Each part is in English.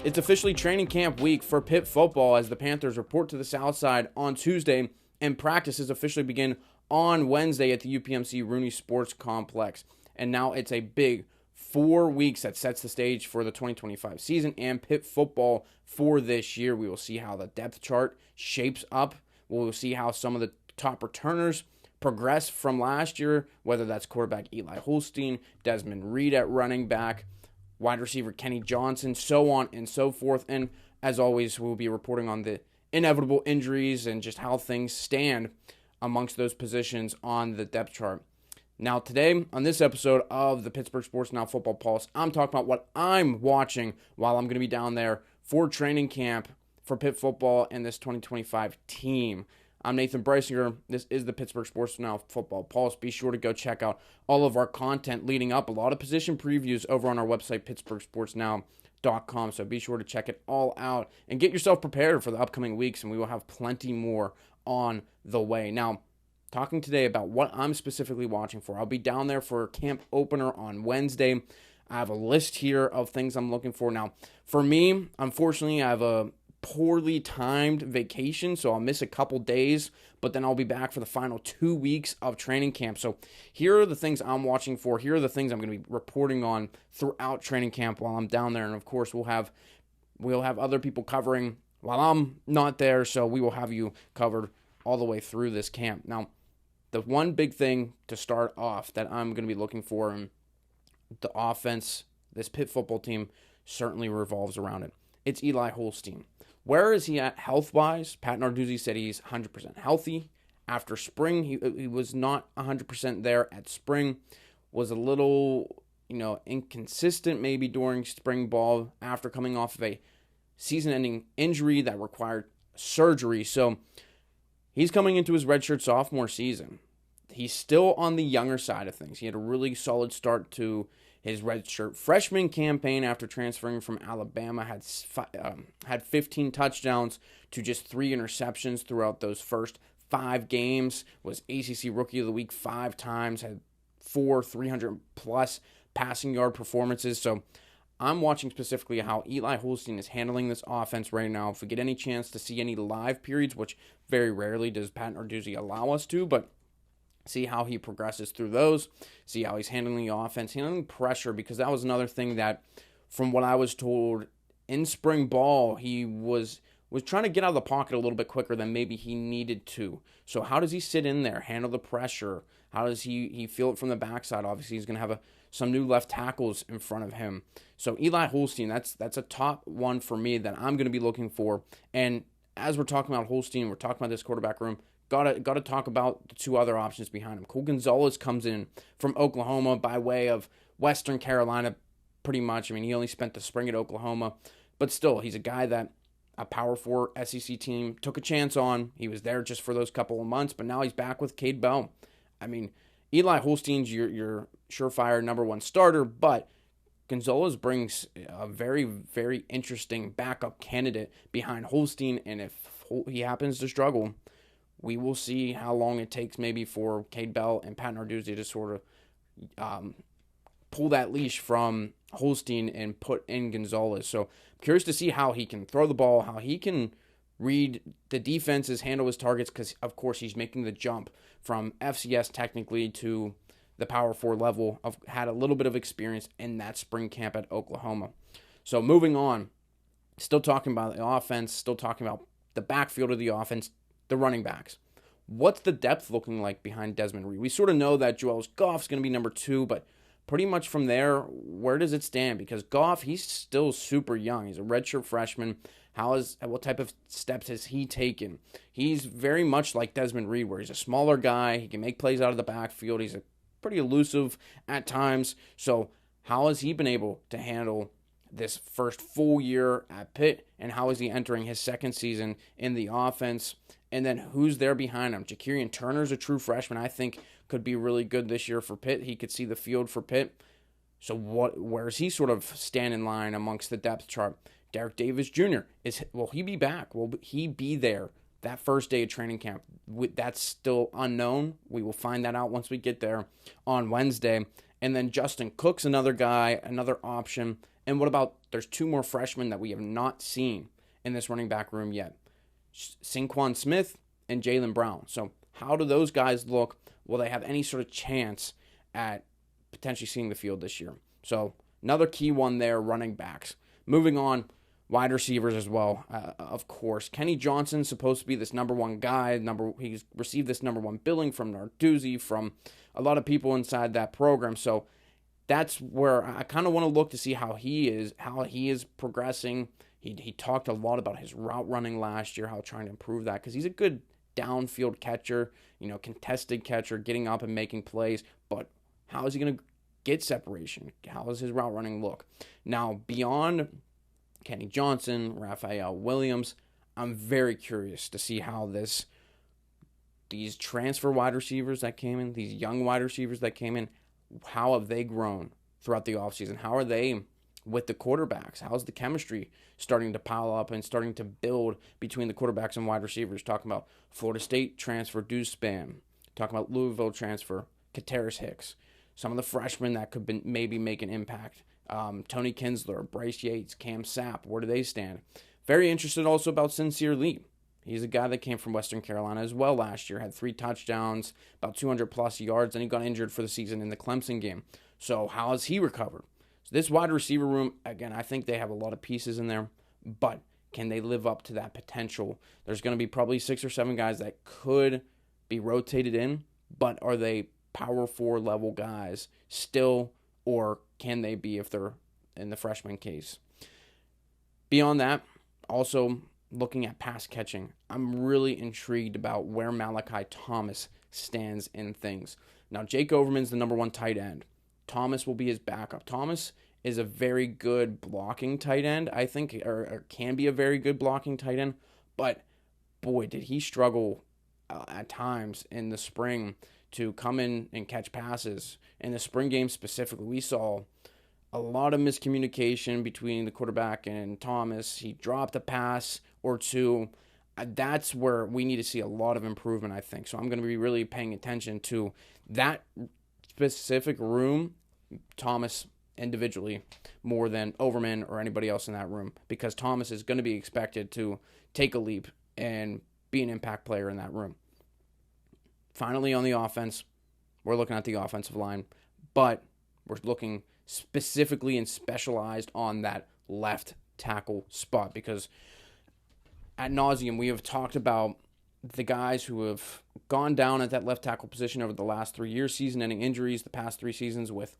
It's officially training camp week for Pitt football as the Panthers report to the South Side on Tuesday and practices officially begin on Wednesday at the UPMC Rooney Sports Complex. And now it's a big 4 weeks that sets the stage for the 2025 season and Pitt football for this year. We will see how the depth chart shapes up. We will see how some of the top returners progress from last year, whether that's quarterback Eli Holstein, Desmond Reed at running back, wide receiver Kenny Johnson, so on and so forth. And as always, we'll be reporting on the inevitable injuries and just how things stand amongst those positions on the depth chart. Now today, on this episode of the Pittsburgh Sports Now Football Pulse, I'm talking about what I'm watching while I'm going to be down there for training camp for Pitt football and this 2025 team. I'm Nathan Brysinger. This is the Pittsburgh Sports Now Football Pulse. Be sure to go check out all of our content leading up. A lot of position previews over on our website, pittsburghsportsnow.com. So be sure to check it all out and get yourself prepared for the upcoming weeks, and we will have plenty more on the way. Now, talking today about what I'm specifically watching for. I'll be down there for camp opener on Wednesday. I have a list here of things I'm looking for. Now, for me, unfortunately, I have a poorly timed vacation, so I'll miss a couple days, but then I'll be back for the final 2 weeks of training camp. So here are the things I'm watching for. Here are the things I'm going to be reporting on throughout training camp while I'm down there. And of course, we'll have other people covering while I'm not there, so we will have you covered all the way through this camp. Now, the one big thing to start off that I'm going to be looking for in the offense, this Pitt football team certainly revolves around it. It's Eli Holstein. Where is he at health-wise? Pat Narduzzi said he's 100% healthy. After spring, he was not 100% there at spring. Was a little, inconsistent maybe during spring ball after coming off of a season-ending injury that required surgery. So he's coming into his redshirt sophomore season. He's still on the younger side of things. He had a really solid start to his redshirt freshman campaign after transferring from Alabama, had 15 touchdowns to just 3 interceptions throughout those first 5 games, was ACC Rookie of the Week 5 times, had 4 300-plus passing yard performances. So I'm watching specifically how Eli Holstein is handling this offense right now. If we get any chance to see any live periods, which very rarely does Pat Narduzzi allow us to, but see how he progresses through those, see how he's handling the offense, handling pressure, because that was another thing that, from what I was told, in spring ball, he was trying to get out of the pocket a little bit quicker than maybe he needed to. So how does he sit in there, handle the pressure? How does he feel it from the backside? Obviously, he's going to have some new left tackles in front of him. So Eli Holstein, that's a top one for me that I'm going to be looking for. And as we're talking about Holstein, we're talking about this quarterback room, Got to talk about the 2 other options behind him. Cole Gonzalez comes in from Oklahoma by way of Western Carolina, pretty much. I mean, he only spent the spring at Oklahoma, but still, he's a guy that a Power 4 SEC team took a chance on. He was there just for those couple of months, but now he's back with Cade Bell. I mean, Eli Holstein's your surefire number 1 starter, but Gonzalez brings a very, very interesting backup candidate behind Holstein, and if he happens to struggle, we will see how long it takes maybe for Cade Bell and Pat Narduzzi to sort of pull that leash from Holstein and put in Gonzalez. So I'm curious to see how he can throw the ball, how he can read the defenses, handle his targets, because, of course, he's making the jump from FCS technically to the Power 4 level. Had a little bit of experience in that spring camp at Oklahoma. So moving on, still talking about the offense, still talking about the backfield of the offense, the running backs. What's the depth looking like behind Desmond Reed? We sort of know that Joel Goff's going to be number 2, but pretty much from there, where does it stand? Because Goff, he's still super young. He's a redshirt freshman. What type of steps has he taken? He's very much like Desmond Reed, where he's a smaller guy. He can make plays out of the backfield. He's pretty elusive at times. So how has he been able to handle this first full year at Pitt, and how is he entering his second season in the offense? And then who's there behind him? Ja'Kirian Turner's a true freshman. I think could be really good this year for Pitt. He could see the field for Pitt. So where does he sort of stand in line amongst the depth chart? Derek Davis Jr. Will he be back? Will he be there that first day of training camp? That's still unknown. We will find that out once we get there on Wednesday. And then Justin Cook's another guy, another option. And what about, there's 2 more freshmen that we have not seen in this running back room yet. Saquon Smith and Jaylen Brown. So how do those guys look? Will they have any sort of chance at potentially seeing the field this year? So another key one there, running backs. Moving on, wide receivers as well, of course. Kenny Johnson's supposed to be this number 1 guy. He's received this number 1 billing from Narduzzi, from a lot of people inside that program. So that's where I kind of want to look to see how he is progressing. He talked a lot about his route running last year, how trying to improve that, because he's a good downfield catcher, contested catcher, getting up and making plays. But how is he going to get separation? How does his route running look? Now, beyond Kenny Johnson, Raphael Williams, I'm very curious to see how these transfer wide receivers that came in, these young wide receivers that came in, how have they grown throughout the offseason? How are they with the quarterbacks? How's the chemistry starting to pile up and starting to build between the quarterbacks and wide receivers? Talking about Florida State transfer Deuce Spann, talking about Louisville transfer Kateris Hicks, some of the freshmen that could maybe make an impact. Tony Kinsler, Bryce Yates, Cam Sapp, where do they stand? Very interested also about Sincere Lee. He's a guy that came from Western Carolina as well last year, had 3 touchdowns, about 200-plus yards, and he got injured for the season in the Clemson game. So how has he recovered? So this wide receiver room, again, I think they have a lot of pieces in there, but can they live up to that potential? There's going to be probably 6 or 7 guys that could be rotated in, but are they power 4 level guys still, or can they be if they're in the freshman case? Beyond that, also looking at pass catching, I'm really intrigued about where Malachi Thomas stands in things. Now, Jake Overman's the number 1 tight end. Thomas will be his backup. Thomas is a very good blocking tight end, I think, or can be a very good blocking tight end, but boy, did he struggle at times in the spring to come in and catch passes. In the spring game specifically, we saw a lot of miscommunication between the quarterback and Thomas. He dropped a pass or 2. That's where we need to see a lot of improvement, I think. So I'm going to be really paying attention to that specific room, Thomas individually, more than Overman or anybody else in that room, because Thomas is going to be expected to take a leap and be an impact player in that room. Finally, on the offense, we're looking at the offensive line, but we're looking specifically and specialized on that left tackle spot, because ad nauseum we have talked about the guys who have gone down at that left tackle position over the last 3 years, season-ending injuries the past 3 seasons, with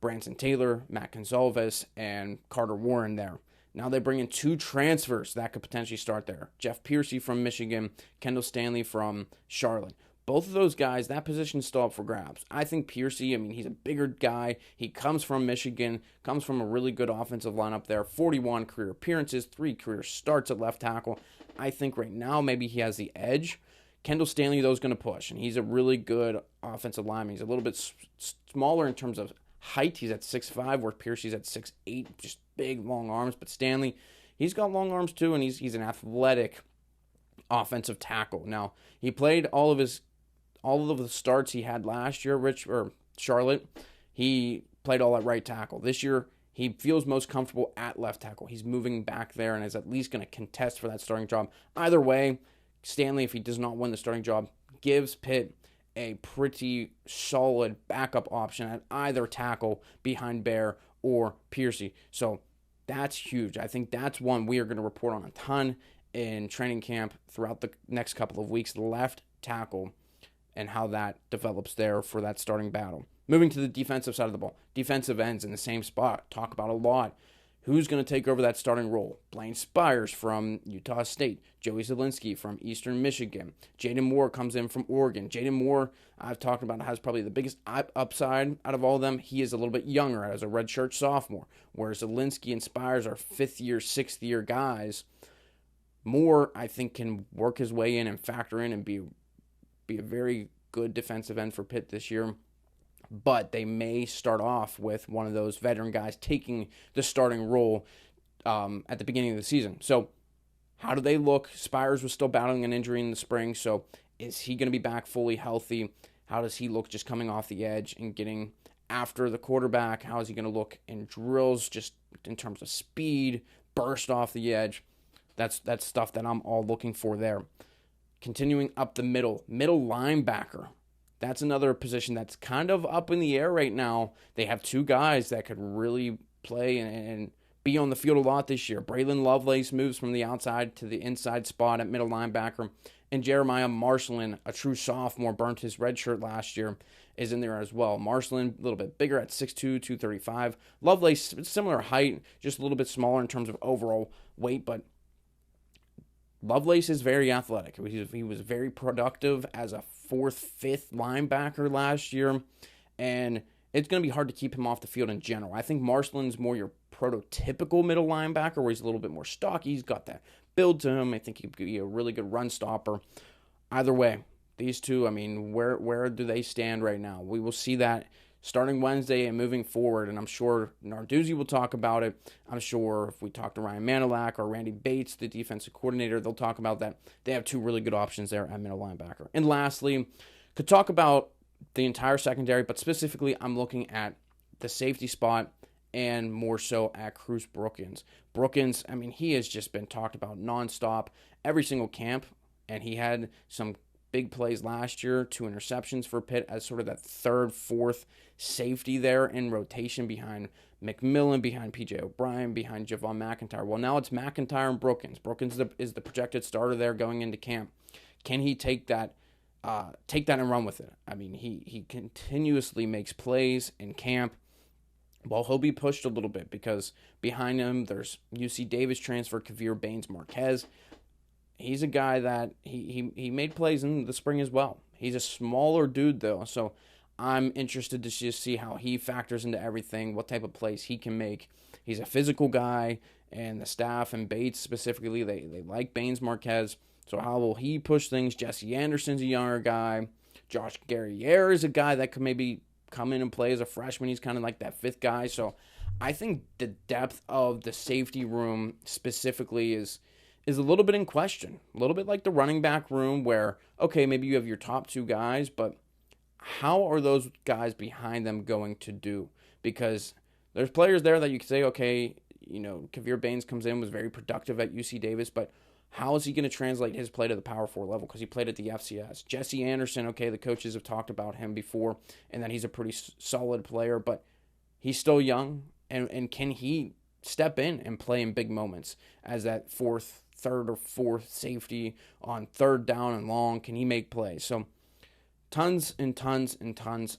Branson Taylor, Matt Gonzalez, and Carter Warren there. Now they bring in 2 transfers that could potentially start there. Jeff Piercy from Michigan, Kendall Stanley from Charlotte. Both of those guys, that position's still up for grabs. I think Piercy, he's a bigger guy. He comes from Michigan, comes from a really good offensive lineup there. 41 career appearances, 3 career starts at left tackle. I think right now maybe he has the edge. Kendall Stanley, though, is going to push, and he's a really good offensive lineman. He's a little bit smaller in terms of height. He's at 6'5", where Piercy's at 6'8", just big, long arms. But Stanley, he's got long arms too, and he's an athletic offensive tackle. Now, he played all of the starts he had last year, Charlotte. He played all at right tackle. This year, he feels most comfortable at left tackle. He's moving back there and is at least going to contest for that starting job. Either way, Stanley, if he does not win the starting job, gives Pitt a pretty solid backup option at either tackle behind Bear or Piercy. So that's huge. I think that's one we are going to report on a ton in training camp throughout the next couple of weeks. Left tackle and how that develops there for that starting battle. Moving to the defensive side of the ball. Defensive ends in the same spot. Talk about a lot. Who's going to take over that starting role? Blaine Spires from Utah State. Joey Zielinski from Eastern Michigan. Jaden Moore comes in from Oregon. Jaden Moore, I've talked about, has probably the biggest upside out of all of them. He is a little bit younger as a redshirt sophomore, whereas Zielinski and Spires are 5th-year, 6th-year guys. Moore, I think, can work his way in and factor in and be a very good defensive end for Pitt this year. But they may start off with one of those veteran guys taking the starting role at the beginning of the season. So how do they look? Spires was still battling an injury in the spring, so is he going to be back fully healthy? How does he look just coming off the edge and getting after the quarterback. How is he going to look in drills, just in terms of speed, burst off the edge? That's stuff that I'm all looking for there. Continuing up the middle linebacker. That's another position that's kind of up in the air right now. They have two guys that could really play and be on the field a lot this year. Braylon Lovelace moves from the outside to the inside spot at middle linebacker. And Jeremiah Marcelin, a true sophomore, burnt his red shirt last year, is in there as well. Marcelin, a little bit bigger at 6'2", 235. Lovelace, similar height, just a little bit smaller in terms of overall weight, but Lovelace is very athletic. He was very productive as a 4th, 5th linebacker last year, and it's going to be hard to keep him off the field in general. I think Marcelin's more your prototypical middle linebacker where he's a little bit more stocky. He's got that build to him. I think he could be a really good run stopper. Either way, these two, I mean, where do they stand right now? We will see that starting Wednesday and moving forward, and I'm sure Narduzzi will talk about it. I'm sure if we talk to Ryan Manilak or Randy Bates, the defensive coordinator, they'll talk about that. They have two really good options there at middle linebacker. And lastly, could talk about the entire secondary, but specifically I'm looking at the safety spot and more so at Cruz Brookins. Brookins, I mean, he has just been talked about nonstop every single camp, and he had some big plays last year, 2 interceptions for Pitt as sort of that 3rd, 4th safety there in rotation behind McMillan, behind P.J. O'Brien, behind Javon McIntyre. Well, now it's McIntyre and Brookins. Brookins is the projected starter there going into camp. Can he take that and run with it? I mean, he continuously makes plays in camp. Well, he'll be pushed a little bit because behind him there's UC Davis transfer Kavir Baines-Marquez. He's a guy that he made plays in the spring as well. He's a smaller dude, though, so I'm interested to just see how he factors into everything, what type of plays he can make. He's a physical guy, and the staff and Bates specifically, they like Baines-Marquez. So how will he push things? Jesse Anderson's a younger guy. Josh Guerriere is a guy that could maybe come in and play as a freshman. He's kind of like that 5th guy. So I think the depth of the safety room specifically is a little bit in question. A little bit like the running back room where, okay, maybe you have your top 2 guys, but how are those guys behind them going to do? Because there's players there that you can say, okay, you know, Kavir Baines comes in, was very productive at UC Davis, but how is he going to translate his play to the Power 4 level? Because he played at the FCS. Jesse Anderson, okay, the coaches have talked about him before, and that he's a pretty solid player, but he's still young, and can he step in and play in big moments as that 3rd or 4th safety on 3rd down and long? Can he make plays? So tons and tons and tons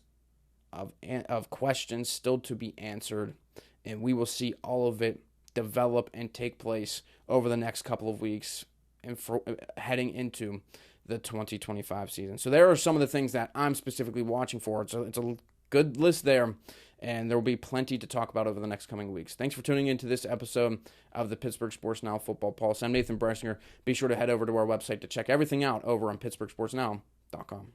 of questions still to be answered, and we will see all of it develop and take place over the next couple of weeks and heading into the 2025 season. So there are some of the things that I'm specifically watching for. So it's a good list there, and there will be plenty to talk about over the next coming weeks. Thanks for tuning into this episode of the Pittsburgh Sports Now Football Pulse. I'm Nathan Bressinger. Be sure to head over to our website to check everything out over on PittsburghSportsNow.com.